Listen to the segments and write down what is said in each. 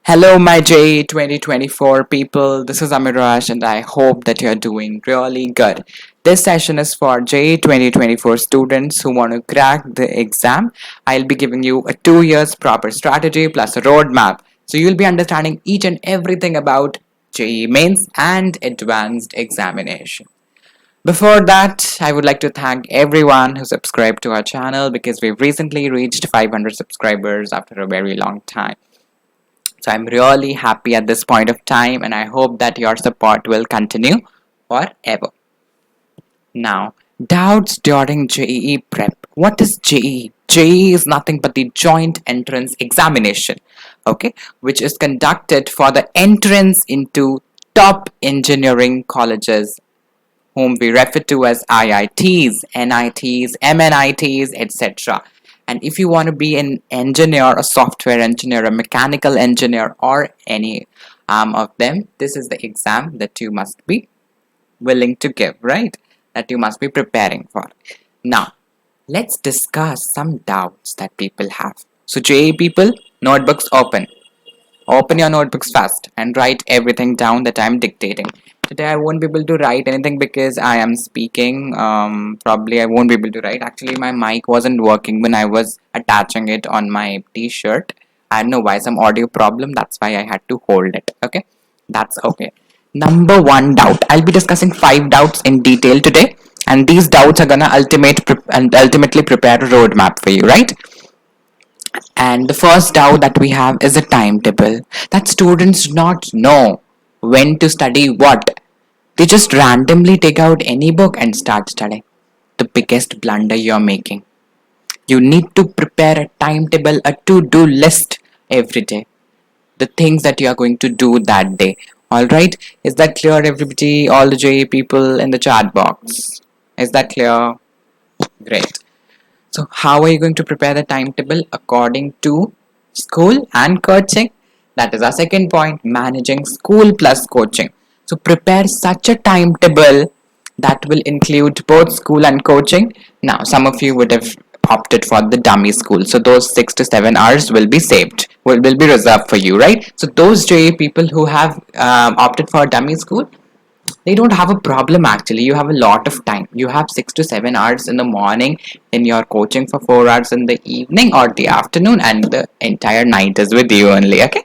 Hello, my JEE 2024 people. This is Amirash, and I hope that you're doing really good. This session is for JEE 2024 students who want to crack the exam. I'll be giving you a 2 years proper strategy plus a roadmap. So you'll be understanding each and everything about JEE mains and advanced examination. Before that, I would like to thank everyone who subscribed to our channel because we've recently reached 500 subscribers after a very long time. So I'm really happy at this point of time, and I hope that your support will continue forever. Now, doubts during JEE prep. What is JEE? JEE is nothing but the joint entrance examination, okay, which is conducted for the entrance into top engineering colleges, whom we refer to as IITs, NITs, MNITs, etc. And if you want to be an engineer, a software engineer, a mechanical engineer, or any of them, this is the exam that you must be willing to give, right? That you must be preparing for. Now, let's discuss some doubts that people have. So, JEE people, notebooks open. Open your notebooks fast and write everything down that I'm dictating. Today I won't be able to write anything because I am speaking. Probably I won't be able to write. Actually, my mic wasn't working when I was attaching it on my t-shirt. I don't know why, some audio problem. That's why I had to hold it. Okay, that's okay. Number one doubt. I'll be discussing 5 doubts in detail today, and these doubts are gonna ultimately prepare a roadmap for you, right? And the first doubt that we have is a timetable. That students do not know when to study what. They just randomly take out any book and start studying. The biggest blunder you're making. You need to prepare a timetable, a to-do list every day. The things that you are going to do that day. Alright? Is that clear, everybody? All the JE people in the chat box. Is that clear? Great. So how are you going to prepare the timetable according to school and coaching? That is our second point, managing school plus coaching. So prepare such a timetable that will include both school and coaching. Now, some of you would have opted for the dummy school. So those 6 to 7 hours will be saved, will be reserved for you, right? So those JA people who have opted for dummy school, they don't have a problem actually. You have a lot of time. You have 6 to 7 hours in the morning, in your coaching for 4 hours in the evening or the afternoon, and the entire night is with you only. Okay,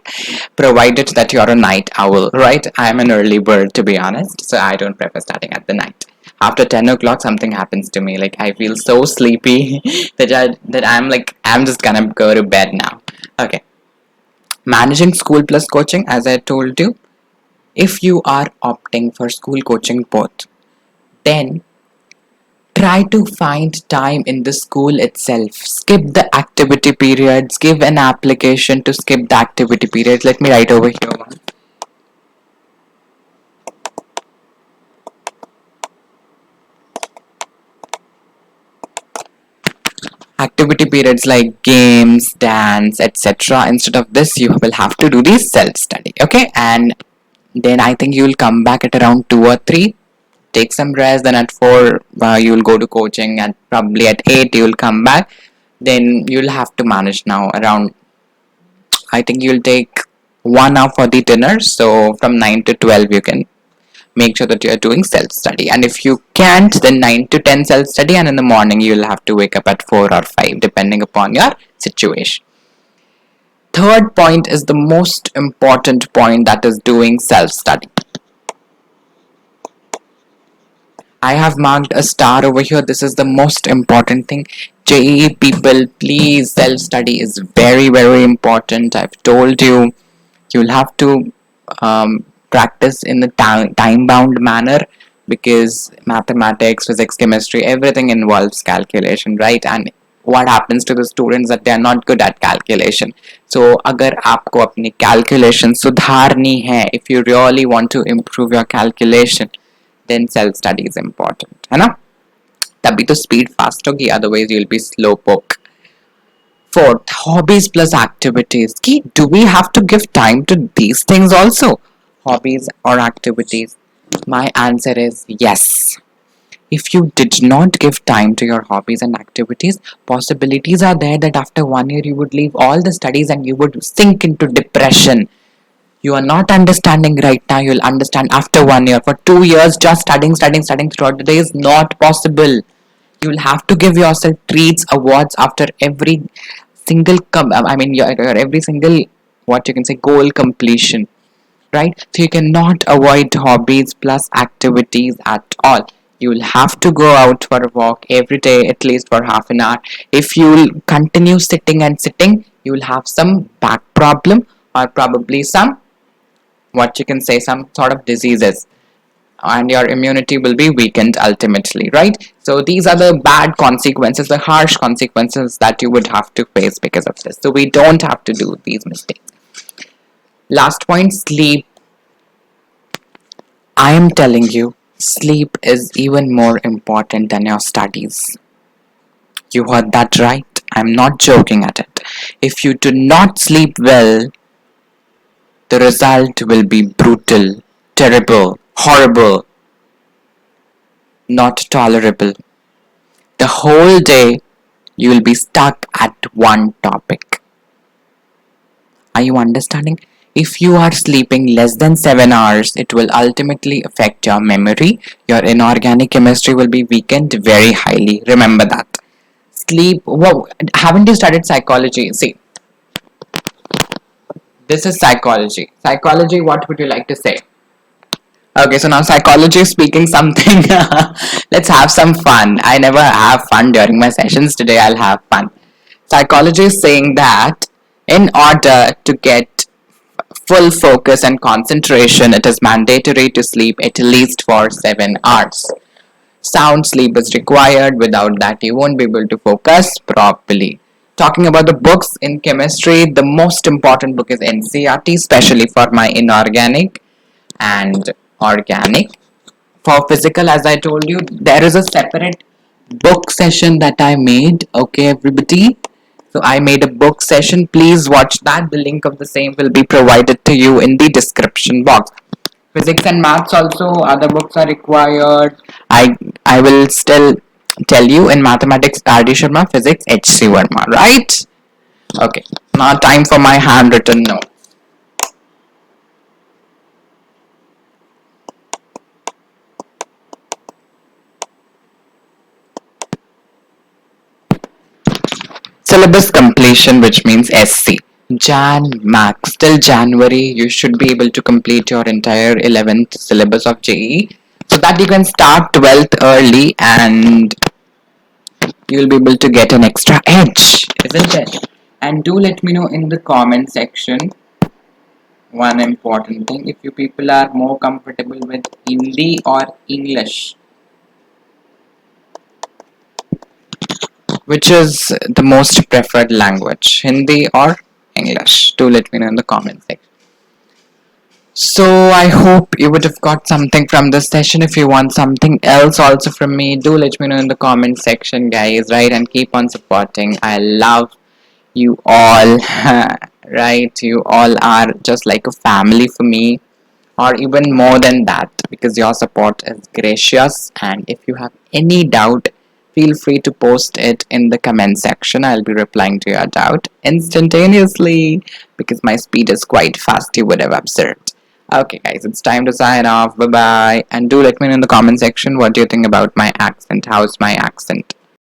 provided that you're a night owl, right? I'm an early bird, to be honest, so I don't prefer starting at the night. After 10 o'clock, something happens to me. Like, I feel so sleepy that I'm just gonna go to bed now. Okay, managing school plus coaching, as I told you. If you are opting for school coaching both, then try to find time in the school itself. Skip the activity periods. Give an application to skip the activity periods. Let me write over here one. Activity periods like games, dance, etc. Instead of this, you will have to do the self-study. Okay, and then I think you will come back at around 2 or 3, take some rest, then at 4 you will go to coaching, and probably at 8 you will come back. Then you'll have to manage now around, I think you'll take 1 hour for the dinner, so from 9 to 12 you can make sure that you're doing self-study, and if you can't, then 9 to 10 self-study, and in the morning you'll have to wake up at 4 or 5 depending upon your situation. Third point is the most important point, that is doing self-study. I have marked a star over here. This is the most important thing. JEE people, please, self-study is very, very important. I've told you, you'll have to practice in the time-bound manner, because mathematics, physics, chemistry, everything involves calculation, right? And what happens to the students that they are not good at calculation. So अगर आपको अपनी calculation सुधारनी है, if you really want to improve your calculation, then self study is important, है ना? तभी तो speed fast होगी, otherwise you'll be slow poke. Fourth, hobbies plus activities. Do we have to give time to these things also? Hobbies or activities? My answer is yes. If you did not give time to your hobbies and activities, possibilities are there that after 1 year you would leave all the studies and you would sink into depression. You are not understanding right now, you'll understand after 1 year. For 2 years, just studying throughout the day is not possible. You'll have to give yourself treats, awards after every single, your every single, what you can say, goal completion, right? So you cannot avoid hobbies plus activities at all. You'll have to go out for a walk every day, at least for half an hour. If you'll continue sitting and sitting, you'll have some back problem, or probably some, what you can say, some sort of diseases, and your immunity will be weakened ultimately, right? So these are the bad consequences, the harsh consequences that you would have to face because of this. So we don't have to do these mistakes. Last point, sleep. I am telling you, sleep is even more important than your studies. You heard that right. I'm not joking at it. If you do not sleep well, the result will be brutal, terrible, horrible, not tolerable. The whole day you will be stuck at one topic. Are you understanding? If you are sleeping less than 7 hours, it will ultimately affect your memory. Your inorganic chemistry will be weakened very highly. Remember that. Sleep. Whoa, haven't you studied psychology? See, this is psychology. Psychology, what would you like to say? Okay, so now psychology is speaking something. Let's have some fun. I never have fun during my sessions. Today I'll have fun. Psychology is saying that in order to get full focus and concentration, it is mandatory to sleep at least for 7 hours. Sound sleep is required. Without that, you won't be able to focus properly. Talking about the books in chemistry, the most important book is NCRT, especially for my inorganic and organic. For physical, as I told you, there is a separate book session that I made. Okay, everybody. So I made a book session. Please watch that. The link of the same will be provided to you in the description box. Physics and maths also, other books are required. I will still tell you. In mathematics, R.D. Sharma, physics, H.C. Verma, right? Okay, now time for my handwritten note. Syllabus completion, which means SC. Jan Max, till January, you should be able to complete your entire 11th syllabus of JEE, so that you can start 12th early and you'll be able to get an extra edge, isn't it? And do let me know in the comment section one important thing, if you people are more comfortable with Hindi or English. Which is the most preferred language, Hindi or English? Do let me know in the comment section. So I hope you would have got something from this session. If you want something else also from me, do let me know in the comment section, guys, right? And keep on supporting. I love you all, right? You all are just like a family for me, or even more than that, because your support is gracious. And if you have any doubt, feel free to post it in the comment section. I'll be replying to your doubt instantaneously because my speed is quite fast, you would have observed. Okay, guys, it's time to sign off. Bye bye. And do let me know in the comment section what do you think about my accent. How's my accent?